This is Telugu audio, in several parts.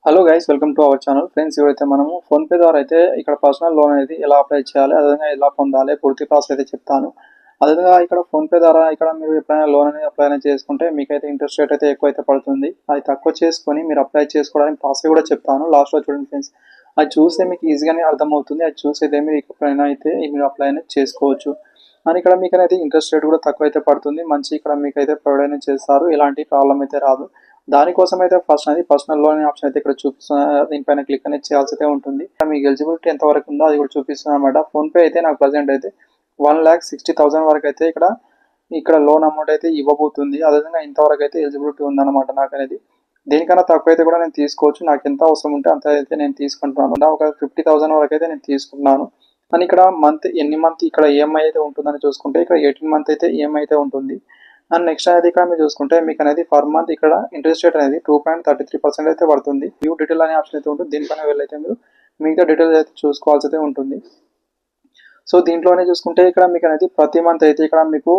Hello guys, welcome to our channel. Friends, ఇవైతే మనము ఫోన్పే ద్వారా అయితే ఇక్కడ పర్సనల్ లోన్ అనేది ఎలా అప్లై చేయాలి, అదేవిధంగా ఎలా పొందాలి, పూర్తి ప్రాసెస్ అయితే చెప్తాను. అదేవిధంగా ఇక్కడ ఫోన్పే ద్వారా ఇక్కడ మీరు ఎప్పుడైనా లోన్ అనేది అప్లై చేసుకుంటే మీకైతే ఇంట్రెస్ట్ రేట్ అయితే ఎక్కువ అయితే పడుతుంది. అది తక్కువ చేసుకొని మీరు అప్లై చేసుకోవడానికి ప్రాసెస్ కూడా చెప్తాను. లాస్ట్లో చూడండి ఫ్రెండ్స్, అది చూస్తే మీకు ఈజీగానే అర్థమవుతుంది. అది చూసేదే మీరు ఎప్పుడైనా అయితే మీరు అప్లై అనేది చేసుకోవచ్చు. అని ఇక్కడ మీకు అనేది ఇంట్రెస్ట్ రేట్ కూడా తక్కువ అయితే పడుతుంది. మంచి ఇక్కడ మీకైతే ప్రొవైడ్ అనేది చేస్తారు. ఎలాంటి ప్రాబ్లం అయితే రాదు. దానికోసం అయితే ఫస్ట్ అనేది పర్సనల్ లోన్ ఆప్షన్ అయితే ఇక్కడ చూపిస్తున్నా. దీనిపైన క్లిక్ అనేది చేయాల్సి అయితే ఉంటుంది. మీకు ఎలిజిబిలిటీ ఎంత వరకు ఉందో అది కూడా చూపిస్తుంది అనమాట. ఫోన్పే అయితే నాకు ప్రజెంట్ అయితే 1,60,000 వరకు అయితే ఇక్కడ లోన్ అమౌంట్ అయితే ఇవ్వబోతుంది. అదేవిధంగా ఇంతవరకు అయితే ఎలిజిబిలిటీ ఉందన్నమాట నాకు అనేది. దేనికన్నా తక్కువ అయితే కూడా నేను తీసుకోవచ్చు. నాకు ఎంత అవసరం ఉంటే అంత అయితే నేను తీసుకుంటున్నాను. ఒక 50,000 వరకు అయితే నేను తీసుకుంటున్నాను. కానీ ఇక్కడ ఎన్ని మంత్ ఇక్కడ ఈఎంఐ అయితే ఉంటుందని చూసుకుంటే ఇక్కడ 18 మంత్ అయితే ఈఎంఐ అయితే ఉంటుంది. అండ్ నెక్స్ట్ అనేది ఇక్కడ మీరు చూసుకుంటే మీకు అనేది పర్ మంత్ ఇక్కడ ఇంట్రెస్ట్ రేట్ అనేది 2.33% అయితే పడుతుంది. వ్యూ డీటెయిల్ అనే ఆప్షన్ అయితే ఉంటుంది. దీనిపైన వెళ్ళైతే మీరు మిగతా డీటెయిల్స్ అయితే చూసుకోవాల్సి అయితే ఉంటుంది. సో దీంట్లోనే చూసుకుంటే ఇక్కడ మీకు అనేది ప్రతి మంత్ అయితే ఇక్కడ మీకు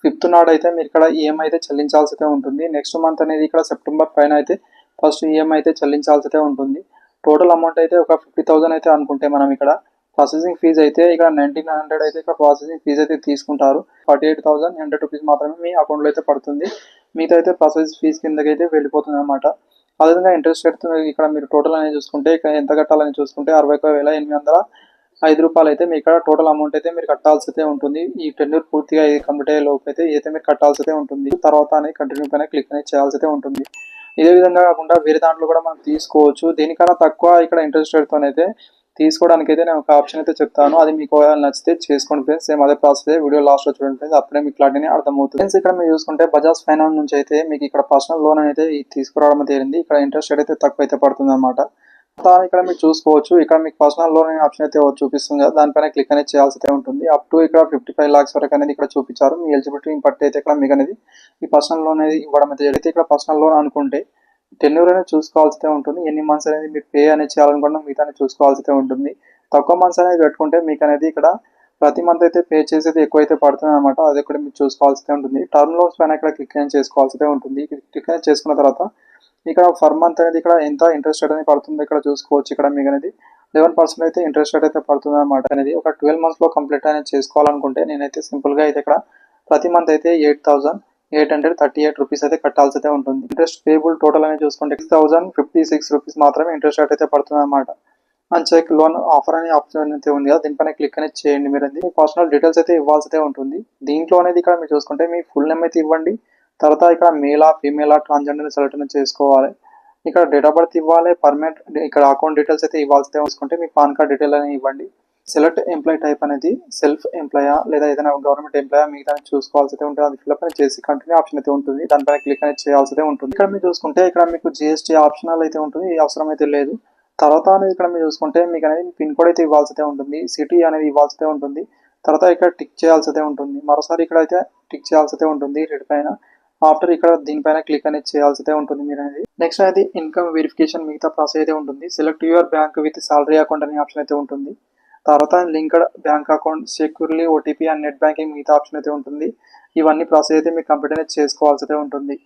5th నాడు అయితే మీరు ఇక్కడ ఈఎంఐ అయితే చెల్లించాల్సి అయితే ఉంటుంది. నెక్స్ట్ మంత్ అనేది ఇక్కడ సెప్టెంబర్ పైన అయితే ఫస్ట్ ఈఎంఐ అయితే చెల్లించాల్సి అయితే ఉంటుంది. టోటల్ అమౌంట్ అయితే ఒక 50,000 అయితే అనుకుంటే మనం ఇక్కడ ప్రాసెసింగ్ ఫీజ్ అయితే ఇక్కడ 1,900 అయితే ఇక్కడ ప్రాసెసింగ్ ఫీజ్ అయితే తీసుకుంటారు. 48,100 రూపీస్ మాత్రమే మీ అకౌంట్లో అయితే పడుతుంది. మిగతా అయితే ప్రాసెసింగ్ ఫీజ్ కిందకి అయితే వెళ్ళిపోతుంది అనమాట. అదేవిధంగా ఇంట్రెస్ట్ రేట్ ఇక్కడ మీరు టోటల్ అనేది చూసుకుంటే ఇక్కడ ఎంత కట్టాలని చూసుకుంటే 61,805 రూపాయలు అయితే మీ ఇక్కడ టోటల్ అమౌంట్ అయితే మీరు కట్టాల్సి అయితే ఉంటుంది. ఈ టెన్యూర్ పూర్తిగా కంప్లీట్ అయ్యే లోపు అయితే మీరు కట్టాల్సి అయితే ఉంటుంది. తర్వాత అనేది కంటిన్యూ పైన క్లిక్ అనేది చేయాల్సి అయితే ఉంటుంది. ఇదే విధంగా కాకుండా వేరే దాంట్లో కూడా మనం తీసుకోవచ్చు. దీనికన్నా తక్కువ ఇక్కడ ఇంట్రెస్ట్ రేట్తోనైతే తీసుకోవడానికి అయితే నేను ఒక ఆప్షన్ అయితే చెప్తాను. అది మీకు నచ్చితే చేసుకోండి ఫ్రెండ్స్. సేమ్ అదే ప్రాసెస్ వీడియో లాస్ట్లో చూడండి ఫ్రెండ్స్. అప్పుడే మీకు క్లారిటీ అర్థమవుతుంది ఫ్రెండ్స్. ఇక్కడ మీరు చూసుకుంటే బజాజ్ ఫైనాన్స్ నుంచి అయితే మీకు ఇక్కడ పర్సనల్ లోన్ అయితే తీసుకురావడం తేలింది. ఇక్కడ ఇంట్రెస్ట్ రేట్ అయితే తక్కువ అయితే పడుతుంది అనమాట. ఇక్కడ మీరు చూసుకోవచ్చు. ఇక్కడ మీకు పర్సనల్ లోన్ అనే ఆప్షన్ అయితే చూపిస్తుంది కదా, దానిపైన క్లిక్ అనేది చేయాల్సి అయితే ఉంటుంది. అప్ టు ఇక్కడ 55 lakhs వరకు అనేది ఇక్కడ చూపించారు. మీ ఎలిజిబిలిటీని బట్టి అయితే ఇక్కడ మీకు అనేది ఈ పర్సనల్ లోన్ అనేది ఇవ్వడం అయితే ఇక్కడ పర్సనల్ లోన్ అనుకుంటే టెన్యూర్ అనేది చూసుకోవాల్సి ఉంటుంది. ఎన్ని మంత్స్ అనేది మీరు పే అనేది చేయాలనుకుంటే మిగతా చూసుకోవాల్సి ఉంటుంది. తక్కువ మంత్స్ అనేది పెట్టుకుంటే మీకు అనేది ఇక్కడ ప్రతి మంత్ అయితే పే చేసేది ఎక్కువ అయితే పడుతుంది అనమాట. అది కూడా మీరు చూసుకోవాల్సి ఉంటుంది. టర్మ్ లోన్స్ పైన ఇక్కడ క్లిక్ అనేది చేసుకోవాల్సి ఉంటుంది. క్లిక్ అనేది చేసుకున్న తర్వాత ఇక్కడ ఫర్ మంత్ అనేది ఇక్కడ ఎంత ఇంట్రెస్ట్ రేట్ అనేది పడుతుంది ఇక్కడ చూసుకోవచ్చు. ఇక్కడ మీకు అనేది 11% అయితే ఇంట్రెస్ట్ రేట్ అయితే పడుతుంది అనమాట. అనేది ఒక 12 months లో కంప్లీట్ అనేది చేసుకోవాలనుకుంటే నేనైతే సింపుల్గా అయితే ఇక్కడ ప్రతి మంత్ అయితే 8,838 రూపీస్ అయితే కట్టాల్సి అయితే ఉంటుంది. ఇంట్రెస్ట్ పేబుల్ టోటల్ అనేది చూసుకుంటే 6,056 రూపీస్ మాత్రమే ఇంట్రెస్ట్ రేట్ అయితే పడుతుంది అనమాట. అండ్ చెక్ లోన్ ఆఫర్ అనే ఆప్షన్ అయితే ఉంది కదా, దీనిపైన క్లిక్ అనేది చేయండి. మీరు అది పర్సనల్ డీటెయిల్స్ అయితే ఇవ్వాల్సి అయితే ఉంటుంది. దీంట్లో అనేది ఇక్కడ మీరు చూసుకుంటే మీ ఫుల్ నేమ్ అయితే ఇవ్వండి. తర్వాత ఇక్కడ మేలా ఫీమేలా ట్రాన్స్జెండర్ సెలెక్ట్ అనేది చేసుకోవాలి. ఇక్కడ డేట్ ఆఫ్ బర్త్ ఇవ్వాలి. పర్మనెంట్ ఇక్కడ అకౌంట్ డీటెయిల్స్ అయితే ఇవ్వాల్సి చూసుకుంటే మీ పాన్ కార్డ్ డీటెయిల్ అనేది ఇవ్వండి. సెలెక్ట్ ఎంప్లాయ్ టైప్ అనేది సెల్ఫ్ ఎంప్లాయా లేదా ఏదైనా గవర్నమెంట్ ఎంప్లాయా మిగతా చూసుకోవాల్సి అయితే ఉంటుంది. అది ఫిల్అప్ అనేది చేసి కంటిన్యూ ఆప్షన్ అయితే ఉంటుంది. దానిపైన క్లిక్ అనేది చేయాల్సి అయితే ఉంటుంది. ఇక్కడ మీరు చూసుకుంటే ఇక్కడ మీకు జిఎస్టీ ఆప్షనల్ అయితే ఉంటుంది. ఈ అవసరం అయితే లేదు. తర్వాత అనేది ఇక్కడ మీరు చూసుకుంటే మీకు అనేది పిన్ కోడ్ అయితే ఇవ్వాల్సి అయితే ఉంటుంది. సిటీ అనేది ఇవ్వాల్సి అయితే ఉంటుంది. తర్వాత ఇక్కడ టిక్ చేయాల్సి అయితే ఉంటుంది. మరోసారి ఇక్కడ అయితే టిక్ చేయాల్సి అయితే ఉంటుంది రెడ్ పైన. ఆఫ్టర్ ఇక్కడ దీనిపైన క్లిక్ అనేది చేయాల్సి అయితే ఉంటుంది మీరు అనేది. నెక్స్ట్ అనేది ఇన్కమ్ వెరిఫికేషన్ మిగతా ప్రాసెస్ అయితే ఉంటుంది. Select your bank with salary account అనే ఆప్షన్ అయితే ఉంటుంది. తర్వాత linked bank account securely OTP and net banking మిగతా ఆప్షన్ అయితే ఉంటుంది. ఇవన్నీ ప్రాసెస్ అయితే మీరు కంప్లీట్ అనేది చేసుకోవాల్సి అయితే ఉంటుంది.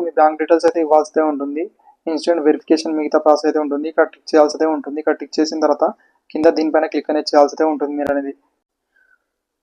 మీ బ్యాంక్ డీటెయిల్స్ అయితే ఇవ్వాల్సి అయితే ఉంటుంది. ఇన్స్టెంట్ వెరిఫికేషన్ మిగతా ప్రాసెస్ అయితే ఉంటుంది. ఇక్కడ టిక్ చేయాల్సి అయితే ఉంటుంది. ఇక్కడ టిక్ చేసిన తర్వాత కింద దీనిపైన క్లిక్ అనేది చేయాల్సి అయితే ఉంటుంది మీరు అనేది.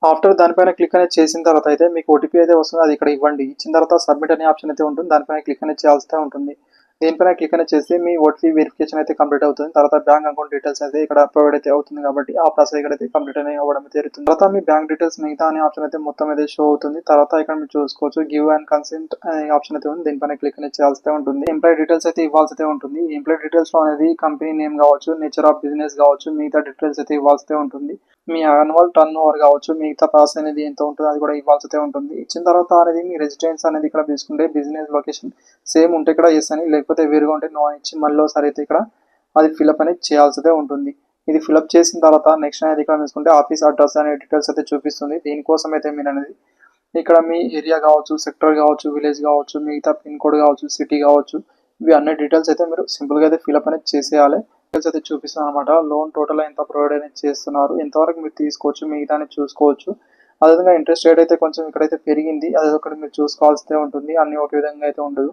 ఆఫ్టర్ దానిపైన క్లిక్ అనేది చేసిన తర్వాత అయితే మీకు ఓటీపీ అయితే వస్తుంది. అది ఇక్కడ ఇవ్వండి. ఇచ్చిన తర్వాత సబ్మిట్ అనే ఆప్షన్ అయితే ఉంటుంది. దానిపైన క్లిక్ అనేది చేయాల్సి ఉంటుంది. దీనిపైన క్లిక్ అనేది చేస్తే మీ ఓటీపీ వెరిఫికేషన్ అయితే కంప్లీట్ అవుతుంది. తర్వాత బ్యాంక్ అకౌంట్ డీటెయిల్స్ అయితే ఇక్కడ ప్రొవైడ్ అయితే అవుతుంది కాబట్టి ఆ ప్రాసెస్ ఇక్కడ అయితే కంప్లీట్ అనేది అవ్వడం జరుగుతుంది. తర్వాత మీ బ్యాంక్ డీటెయిల్స్ మిగతా అనే ఆప్షన్ అయితే మొత్తం అయితే షో అవుతుంది. తర్వాత ఇక్కడ మీరు చూసుకోవచ్చు గివ్ అండ్ కన్సెంట్ అనే ఆప్షన్ అయితే ఉంది. దీనిపైన క్లిక్ అనేది చేయాల్సి ఉంటుంది. ఎంప్లాయ్ డీటెయిల్స్ అయితే ఇవ్వాల్సి అయితే ఉంటుంది. ఎంప్లాయ్ డీటెయిల్స్ లో అనేది కంపెనీ నేమ్ కావచ్చు, నేచర్ ఆఫ్ బిజినెస్ కావచ్చు, మిగతా డీటెయిల్స్ అయితే ఇవ్వాల్సి ఉంటుంది. మీ యాన్యువల్ టర్న్ ఓవర్ కావచ్చు, మిగతా ప్రాసెస్ అనేది ఎంత ఉంటుందో అది కూడా ఇవ్వాల్సి ఉంటుంది. ఇచ్చిన తర్వాత అనేది మీ రెసిడెన్స్ అనేది ఇక్కడ తీసుకుంటే బిజినెస్ లొకేషన్ సేమ్ ఉంటే ఇక్కడ ఎస్ అని, లేకపోతే వేరుగా ఉంటే నో ఇచ్చి మళ్ళీ ఒకసారి అయితే ఇక్కడ అది ఫిల్అప్ అనేది చేయాల్సి ఉంటుంది. ఇది ఫిల్అప్ చేసిన తర్వాత నెక్స్ట్ అనేది ఇక్కడ తీసుకుంటే ఆఫీస్ అడ్రస్ అనే డీటెయిల్స్ అయితే చూపిస్తుంది. దీనికోసం అయితే మీరు అనేది ఇక్కడ మీ ఏరియా కావచ్చు, సెక్టర్ కావచ్చు, విలేజ్ కావచ్చు, మిగతా పిన్ కోడ్ కావచ్చు, సిటీ కావచ్చు, ఇవి అన్ని డీటెయిల్స్ అయితే మీరు సింపుల్గా అయితే ఫిల్అప్ అనేది చేసేయాలి. డీటెయిల్స్ అయితే చూపిస్తుంది అనమాట. లోన్ టోటల్ ఎంత ప్రొవైడ్ అనేది చేస్తున్నారు, ఎంతవరకు మీరు తీసుకోవచ్చు, మిగతా అనేది చూసుకోవచ్చు. అదేవిధంగా ఇంట్రెస్ట్ రేట్ అయితే కొంచెం ఇక్కడైతే పెరిగింది. అది ఒకటి మీరు చూసుకోవాల్సి ఉంటుంది. అన్ని ఒక విధంగా అయితే ఉండదు.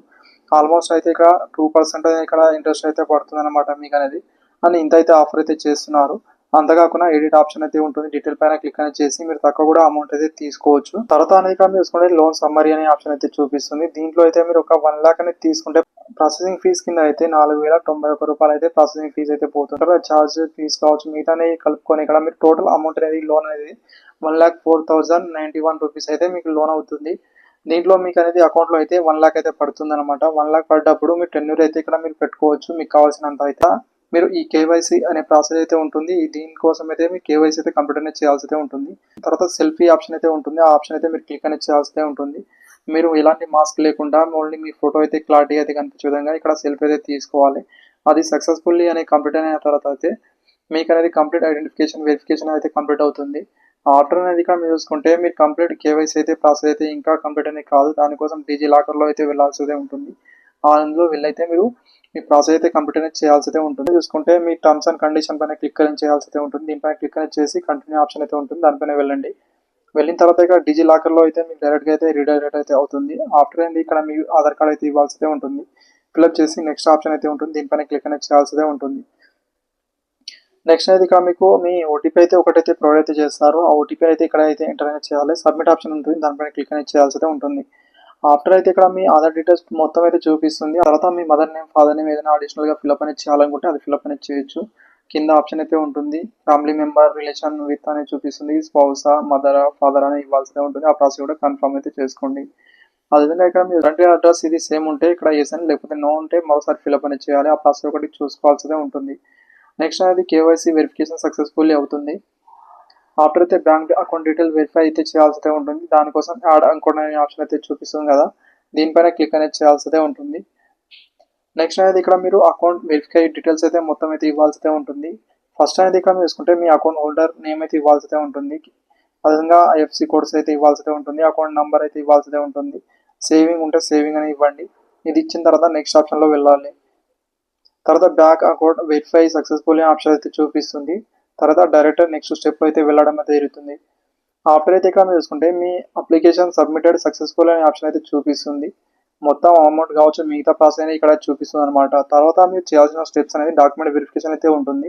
ఆల్మోస్ట్ అయితే ఇక్కడ 2% ఇక్కడ ఇంట్రెస్ట్ అయితే పడుతుందన్నమాట మీకు అనేది. అండ్ ఇంత అయితే ఆఫర్ అయితే చేస్తున్నారు. అంతేకాకుండా ఎడిట్ ఆప్షన్ అయితే ఉంటుంది. డీటెయిల్ పైన క్లిక్ అనేది చేసి మీరు తక్కువ కూడా అమౌంట్ అయితే తీసుకోవచ్చు. తర్వాత అనేది ఇక్కడ మీరు చూసుకుంటే లోన్ సమ్మరీ అనే ఆప్షన్ అయితే చూపిస్తుంది. దీంట్లో అయితే మీరు ఒక 1 లాక్ అనేది తీసుకుంటే ప్రాసెసింగ్ ఫీజ్ కింద అయితే రూ. 4,091 అయితే ప్రాసెసింగ్ ఫీజ్ అయితే పోతుంది. ఛార్జ్ ఫీజ్ కావచ్చు మిగతానే కలుపుకొని ఇక్కడ మీరు టోటల్ అమౌంట్ అనేది లోన్ అనేది 1,04,091 రూపీస్ అయితే మీకు లోన్ అవుతుంది. దీంట్లో మీకు అనేది అకౌంట్లో అయితే 1 లాక్ అయితే పడుతుంది అనమాట. 1 లాక్ పడ్డప్పుడు మీరు టెన్యూర్ అయితే ఇక్కడ మీరు పెట్టుకోవచ్చు మీకు కావాల్సినంత అయితే. మీరు ఈ కేవైసీ అనే ప్రాసెస్ అయితే ఉంటుంది. దీనికోసం అయితే మీ కేవైసీ అయితే కంప్లీట్ అనేది చేయాల్సి అయితే ఉంటుంది. తర్వాత సెల్ఫీ ఆప్షన్ అయితే ఉంటుంది. ఆ ఆప్షన్ అయితే మీరు క్లిక్ అనేది చేయాల్సి ఉంటుంది. మీరు ఎలాంటి మాస్క్ లేకుండా ఓన్లీ మీ ఫోటో అయితే క్లారిటీ అయితే కనిపించే విధంగా ఇక్కడ సెల్ఫీ అయితే తీసుకోవాలి. అది సక్సెస్ఫుల్లీ అనే కంప్లీట్ అయిన తర్వాత అయితే మీకు అనేది కంప్లీట్ ఐడెంటిఫికేషన్ వెరిఫికేషన్ అయితే కంప్లీట్ అవుతుంది. ఆఫ్టర్ అనేది ఇక్కడ మీరు చూసుకుంటే మీరు కంప్లీట్ కేవైసీ అయితే ప్రాసెస్ అయితే ఇంకా కంప్లీట్ అనేది కాదు. దానికోసం డిజి లాకర్లో అయితే వెళ్ళాల్సి అయితే ఉంటుంది. అందులో వెళ్ళైతే మీరు మీ ప్రాసెస్ అయితే కంప్లీట్ అనేది చేయాల్సి అయితే ఉంటుంది. చూసుకుంటే మీ టర్మ్స్ అండ్ కండిషన్ పైన క్లిక్ అనేది చేయాల్సి అయితే ఉంటుంది. దీనిపైన క్లిక్ అనేది చేసి కంటిన్యూ ఆప్షన్ అయితే ఉంటుంది. దానిపైన వెళ్ళండి. వెళ్ళిన తర్వాత ఇక్కడ డిజి లాకర్లో అయితే మీకు డైరెక్ట్గా అయితే రీడైరెక్ట్ అయితే అవుతుంది. ఆఫ్టర్ అనేది ఇక్కడ మీ ఆధార్ కార్డ్ అయితే ఇవ్వాల్సి అయితే ఉంటుంది. ఫిల్అప్ చేసి నెక్స్ట్ ఆప్షన్ అయితే ఉంటుంది. దీనిపైన క్లిక్ అనేది చేయాల్సి అయితే ఉంటుంది. నెక్స్ట్ అయితే ఇక్కడ మీకు మీ ఓటీపీ అయితే ఒకటైతే ప్రొవైడ్ అయితే చేస్తారు. ఆ ఓటీపీ అయితే ఇక్కడ అయితే ఎంటర్ అనేది చేయాలి. సబ్మిట్ ఆప్షన్ ఉంటుంది. దానిపైన క్లిక్ అనేది చేయాల్సి అయితే ఉంటుంది. ఆఫ్టర్ అయితే ఇక్కడ మీ ఆధార్ డీటెయిల్స్ మొత్తం అయితే చూపిస్తుంది. తర్వాత మీ మదర్ నేమ్ ఫాదర్ నేమ్ ఏదైనా అడిషనల్గా ఫిల్అప్ అనేది చేయాలనుకుంటే అది ఫిల్అప్ అనేది చేయొచ్చు. కింద ఆప్షన్ అయితే ఉంటుంది. ఫ్యామిలీ మెంబర్ రిలేషన్ విత్ అనేది చూపిస్తుంది. స్పౌసా మదర్ ఫాదర్ అనేది ఇవ్వాల్సి ఉంటుంది. ఆ ప్రాసెస్ కూడా కన్ఫర్మ్ అయితే చేసుకోండి. అదేవిధంగా ఇక్కడ మీ కంట్రీ అడ్రస్ ఇది సేమ్ ఉంటే ఇక్కడ ఎస్ అని లేకపోతే నో ఉంటే మరోసారి ఫిల్అప్ అనేది చేయాలి. ఆ ప్రాసెస్ ఒకటి చూసుకోవాల్సి ఉంటుంది. నెక్స్ట్ అనేది కేవైసీ వెరిఫికేషన్ సక్సెస్ఫుల్లీ అవుతుంది. ఆఫ్టర్ అయితే బ్యాంక్ అకౌంట్ డీటెయిల్ వెరిఫై అయితే చేయాల్సి ఉంటుంది. దానికోసం యాడ్ అకౌంట్ అనే ఆప్షన్ అయితే చూపిస్తుంది కదా, దీనిపైన క్లిక్ అనేది చేయాల్సి ఉంటుంది. నెక్స్ట్ అనేది ఇక్కడ మీరు అకౌంట్ వెరిఫై డీటెయిల్స్ అయితే మొత్తం అయితే ఇవ్వాల్సి ఉంటుంది. ఫస్ట్ అనేది ఇక్కడ మీరు చూసుకుంటే మీ అకౌంట్ హోల్డర్ నేమ్ అయితే ఇవ్వాల్సి ఉంటుంది. అదేవిధంగా ఐఎఫ్సి కోడ్స్ అయితే ఇవ్వాల్సి ఉంటుంది. అకౌంట్ నెంబర్ అయితే ఇవ్వాల్సి ఉంటుంది. సేవింగ్ ఉంటే సేవింగ్ అని ఇవ్వండి. ఇది ఇచ్చిన తర్వాత నెక్స్ట్ ఆప్షన్లో వెళ్ళాలి. తర్వాత bank account verify successful option అయితే చూపిస్తుంది. తర్వాత డైరెక్ట్ నెక్స్ట్ స్టెప్ అయితే వెళ్ళడం అయితే జరుగుతుంది. ఆఫ్టర్ అయితే ఇక్కడ మీరు చూసుకుంటే మీ అప్లికేషన్ సబ్మిటెడ్ సక్సెస్ఫుల్ అనే ఆప్షన్ అయితే చూపిస్తుంది. మొత్తం అమౌంట్ కావచ్చు మిగతా ప్రాసెస్ అనేది ఇక్కడ చూపిస్తుంది అనమాట. తర్వాత మీరు చేయాల్సిన స్టెప్స్ అనేది డాక్యుమెంట్ వెరిఫికేషన్ అయితే ఉంటుంది.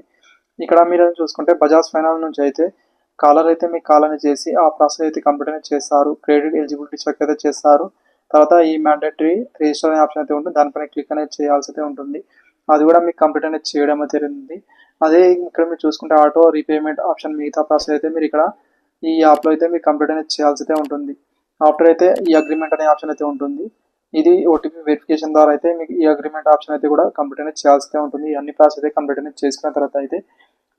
ఇక్కడ మీరు చూసుకుంటే బజాజ్ ఫైనాన్స్ నుంచి అయితే కాలర్ అయితే మీకు కాల్ అనేది చేసి ఆ ప్రాసెస్ అయితే కంప్లీట్ అనేది చేస్తారు. క్రెడిట్ ఎలిజిబిలిటీ చెక్ అయితే చేస్తారు. తర్వాత ఈ మ్యాండేటరీ రిజిస్టర్ అనే ఆప్షన్ అయితే ఉంటుంది. దానిపైన క్లిక్ అనేది చేయాల్సి అయితే ఉంటుంది. అది కూడా మీకు కంప్లీట్ అనేది చేయడం అయితే జరిగింది. అదే ఇక్కడ మీరు చూసుకుంటే ఆటో రీపేమెంట్ ఆప్షన్ మిగతా ప్రాసెస్ అయితే మీరు ఇక్కడ ఈ యాప్లో అయితే మీరు కంప్లీట్ అనేది చేయాల్సి అయితే ఉంటుంది. ఆఫ్టర్ అయితే ఈ అగ్రిమెంట్ అనే ఆప్షన్ అయితే ఉంటుంది. ఇది ఓటీపీ వెరిఫికేషన్ ద్వారా అయితే మీకు ఈ అగ్రిమెంట్ ఆప్షన్ అయితే కూడా కంప్లీట్ అనేది చేయాల్సి ఉంటుంది. అన్ని ప్రాసెస్ అయితే కంప్లీట్ అనేది చేసుకున్న తర్వాత అయితే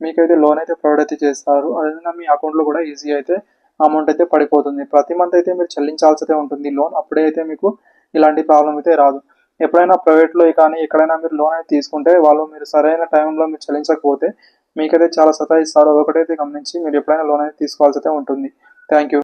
మీకైతే లోన్ అయితే ప్రొవైడ్ అయితే చేస్తారు. అదేవిధంగా మీ అకౌంట్లో కూడా ఈజీ అయితే అమౌంట్ అయితే పడిపోతుంది. ప్రతి మంత్ అయితే మీరు చెల్లించాల్సి అయితే ఉంటుంది లోన్. అప్పుడే అయితే మీకు ఇలాంటి ప్రాబ్లం అయితే రాదు. ఎప్పుడైనా ప్రైవేట్లో కానీ ఎక్కడైనా మీరు లోన్ అయితే తీసుకుంటే వాళ్ళు మీరు సరైన టైంలో మీరు చెల్లించకపోతే మీకైతే చాలా సతాయిస్తారు. అదొకటైతే గమనించి మీరు ఎప్పుడైనా లోన్ అయితే తీసుకోవాల్సి అయితే ఉంటుంది. Thank you.